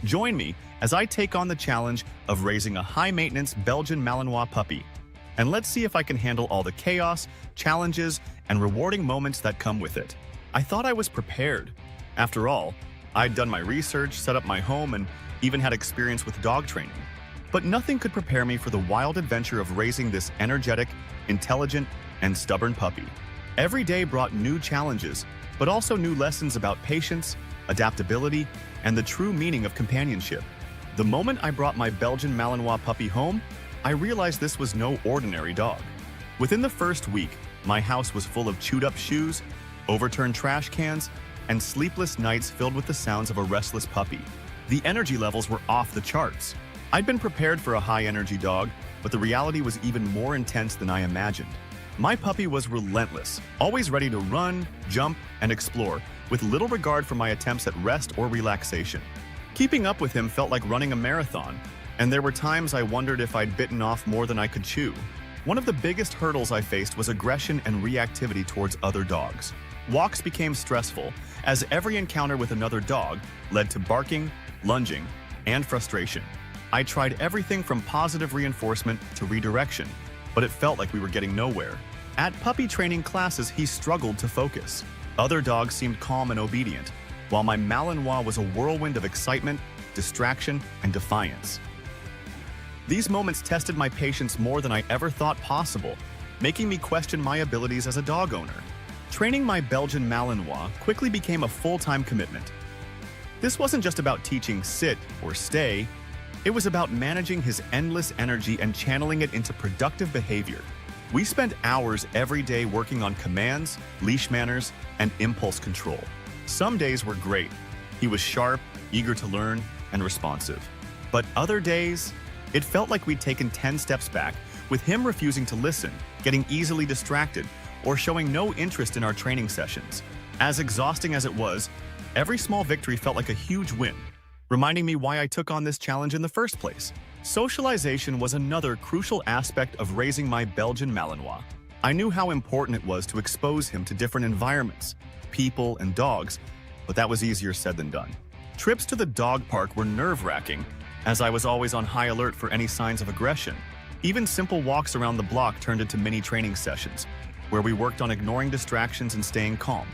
Join me as I take on the challenge of raising a high-maintenance Belgian Malinois puppy. And let's see if I can handle all the chaos, challenges, and rewarding moments that come with it. I thought I was prepared. After all, I'd done my research, set up my home, and even had experience with dog training. But nothing could prepare me for the wild adventure of raising this energetic, intelligent, and stubborn puppy. Every day brought new challenges, but also new lessons about patience, adaptability, and the true meaning of companionship. The moment I brought my Belgian Malinois puppy home, I realized this was no ordinary dog. Within the first week, my house was full of chewed-up shoes, overturned trash cans, and sleepless nights filled with the sounds of a restless puppy. The energy levels were off the charts. I'd been prepared for a high-energy dog, but the reality was even more intense than I imagined. My puppy was relentless, always ready to run, jump, and explore, with little regard for my attempts at rest or relaxation. Keeping up with him felt like running a marathon, and there were times I wondered if I'd bitten off more than I could chew. One of the biggest hurdles I faced was aggression and reactivity towards other dogs. Walks became stressful, as every encounter with another dog led to barking, lunging, and frustration. I tried everything from positive reinforcement to redirection, but it felt like we were getting nowhere. At puppy training classes, he struggled to focus. Other dogs seemed calm and obedient, while my Malinois was a whirlwind of excitement, distraction, and defiance. These moments tested my patience more than I ever thought possible, making me question my abilities as a dog owner. Training my Belgian Malinois quickly became a full-time commitment. This wasn't just about teaching sit or stay, it was about managing his endless energy and channeling it into productive behavior. We spent hours every day working on commands, leash manners, and impulse control. Some days were great. He was sharp, eager to learn, and responsive. But other days, it felt like we'd taken 10 steps back, with him refusing to listen, getting easily distracted, or showing no interest in our training sessions. As exhausting as it was, every small victory felt like a huge win, reminding me why I took on this challenge in the first place. Socialization was another crucial aspect of raising my Belgian Malinois. I knew how important it was to expose him to different environments, people, and dogs, but that was easier said than done. Trips to the dog park were nerve-wracking, as I was always on high alert for any signs of aggression. Even simple walks around the block turned into mini training sessions, where we worked on ignoring distractions and staying calm.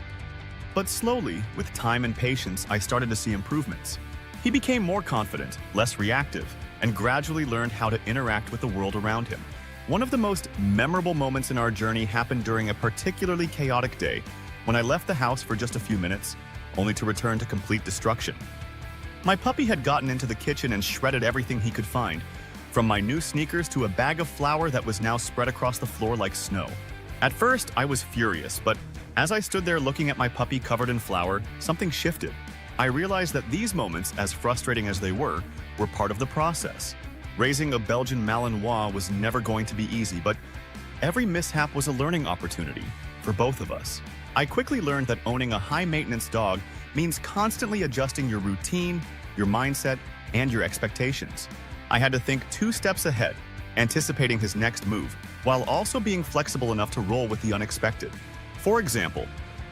But slowly, with time and patience, I started to see improvements. He became more confident, less reactive, and gradually learned how to interact with the world around him. One of the most memorable moments in our journey happened during a particularly chaotic day when I left the house for just a few minutes, only to return to complete destruction. My puppy had gotten into the kitchen and shredded everything he could find, from my new sneakers to a bag of flour that was now spread across the floor like snow. At first, I was furious, but as I stood there looking at my puppy covered in flour, something shifted. I realized that these moments, as frustrating as they were part of the process. Raising a Belgian Malinois was never going to be easy, but every mishap was a learning opportunity for both of us. I quickly learned that owning a high-maintenance dog means constantly adjusting your routine, your mindset, and your expectations. I had to think 2 steps ahead, anticipating his next move, while also being flexible enough to roll with the unexpected. For example,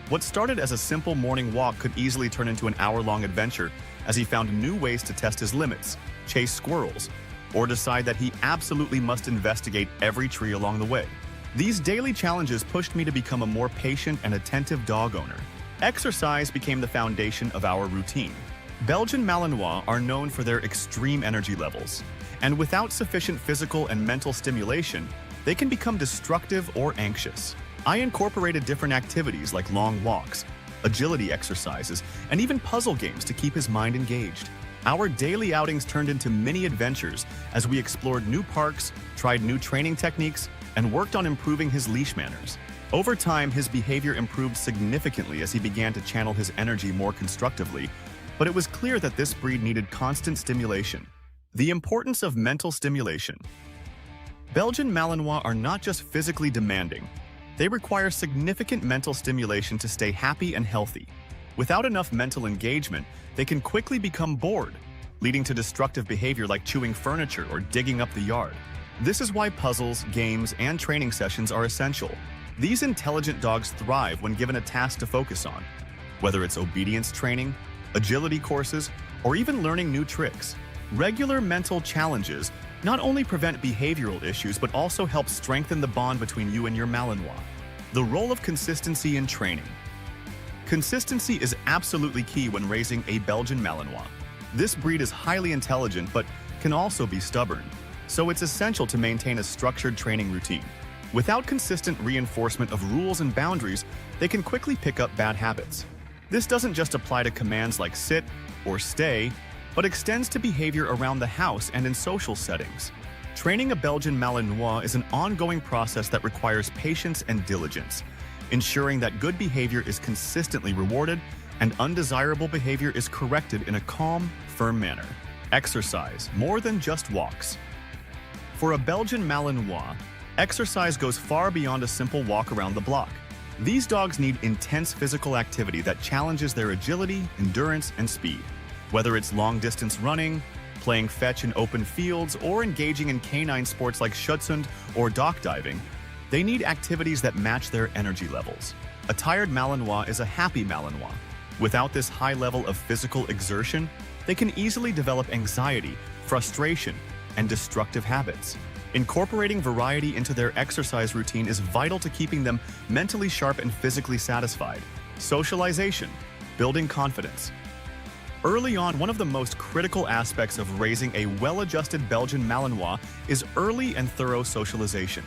what started as a simple morning walk could easily turn into an hour-long adventure as he found new ways to test his limits, chase squirrels, or decide that he absolutely must investigate every tree along the way. These daily challenges pushed me to become a more patient and attentive dog owner. Exercise became the foundation of our routine. Belgian Malinois are known for their extreme energy levels, and without sufficient physical and mental stimulation, they can become destructive or anxious. I incorporated different activities like long walks, agility exercises, and even puzzle games to keep his mind engaged. Our daily outings turned into mini adventures as we explored new parks, tried new training techniques, and worked on improving his leash manners. Over time, his behavior improved significantly as he began to channel his energy more constructively, but it was clear that this breed needed constant stimulation. The importance of mental stimulation. Belgian Malinois are not just physically demanding, they require significant mental stimulation to stay happy and healthy. Without enough mental engagement, they can quickly become bored, leading to destructive behavior like chewing furniture or digging up the yard. This is why puzzles, games, and training sessions are essential. These intelligent dogs thrive when given a task to focus on. Whether it's obedience training, agility courses, or even learning new tricks. Regular mental challenges not only prevent behavioral issues but also help strengthen the bond between you and your Malinois. The role of consistency in training. Consistency is absolutely key when raising a Belgian Malinois. This breed is highly intelligent but can also be stubborn, so it's essential to maintain a structured training routine. Without consistent reinforcement of rules and boundaries, they can quickly pick up bad habits. This doesn't just apply to commands like sit or stay, but extends to behavior around the house and in social settings. Training a Belgian Malinois is an ongoing process that requires patience and diligence, ensuring that good behavior is consistently rewarded and undesirable behavior is corrected in a calm, firm manner. Exercise, more than just walks. For a Belgian Malinois, exercise goes far beyond a simple walk around the block. These dogs need intense physical activity that challenges their agility, endurance, and speed. Whether it's long-distance running, playing fetch in open fields, or engaging in canine sports like schutzhund or dock diving, they need activities that match their energy levels. A tired Malinois is a happy Malinois. Without this high level of physical exertion, they can easily develop anxiety, frustration, and destructive habits. Incorporating variety into their exercise routine is vital to keeping them mentally sharp and physically satisfied. Socialization, building confidence. Early on, one of the most critical aspects of raising a well-adjusted Belgian Malinois is early and thorough socialization.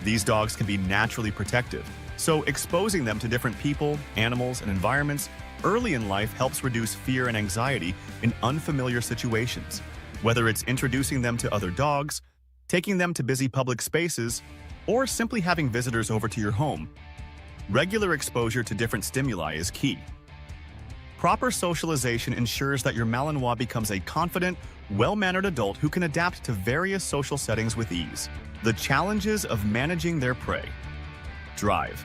These dogs can be naturally protective, so exposing them to different people, animals, and environments early in life helps reduce fear and anxiety in unfamiliar situations. Whether it's introducing them to other dogs, taking them to busy public spaces, or simply having visitors over to your home, regular exposure to different stimuli is key. Proper socialization ensures that your Malinois becomes a confident, well-mannered adult who can adapt to various social settings with ease. The challenges of managing their prey. Drive.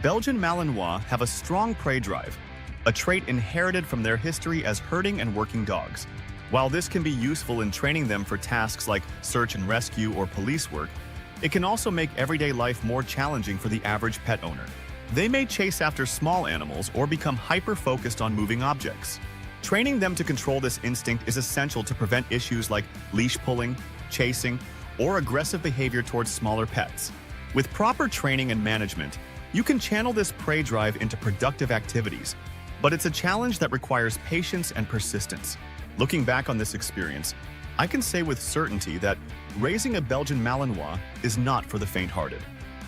Belgian Malinois have a strong prey drive, a trait inherited from their history as herding and working dogs. While this can be useful in training them for tasks like search and rescue or police work, it can also make everyday life more challenging for the average pet owner. They may chase after small animals or become hyper-focused on moving objects. Training them to control this instinct is essential to prevent issues like leash pulling, chasing, or aggressive behavior towards smaller pets. With proper training and management, you can channel this prey drive into productive activities, but it's a challenge that requires patience and persistence. Looking back on this experience, I can say with certainty that raising a Belgian Malinois is not for the faint-hearted.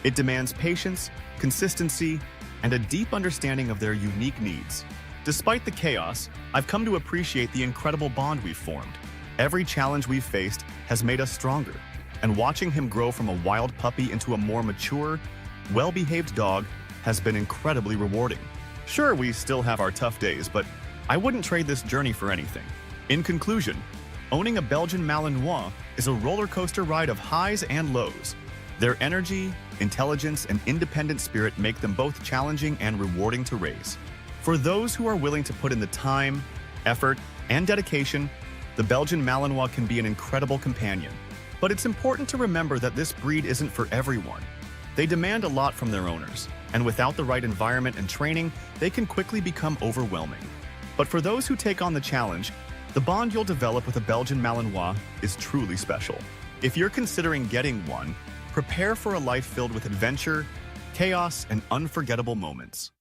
It demands patience, consistency, and a deep understanding of their unique needs. Despite the chaos, I've come to appreciate the incredible bond we've formed. Every challenge we've faced has made us stronger, and watching him grow from a wild puppy into a more mature, well-behaved dog has been incredibly rewarding. Sure, we still have our tough days, but I wouldn't trade this journey for anything. In conclusion, owning a Belgian Malinois is a roller coaster ride of highs and lows. Their energy, intelligence, and independent spirit make them both challenging and rewarding to raise. For those who are willing to put in the time, effort, and dedication, the Belgian Malinois can be an incredible companion. But it's important to remember that this breed isn't for everyone. They demand a lot from their owners, and without the right environment and training, they can quickly become overwhelming. But for those who take on the challenge, the bond you'll develop with a Belgian Malinois is truly special. If you're considering getting one, prepare for a life filled with adventure, chaos, and unforgettable moments.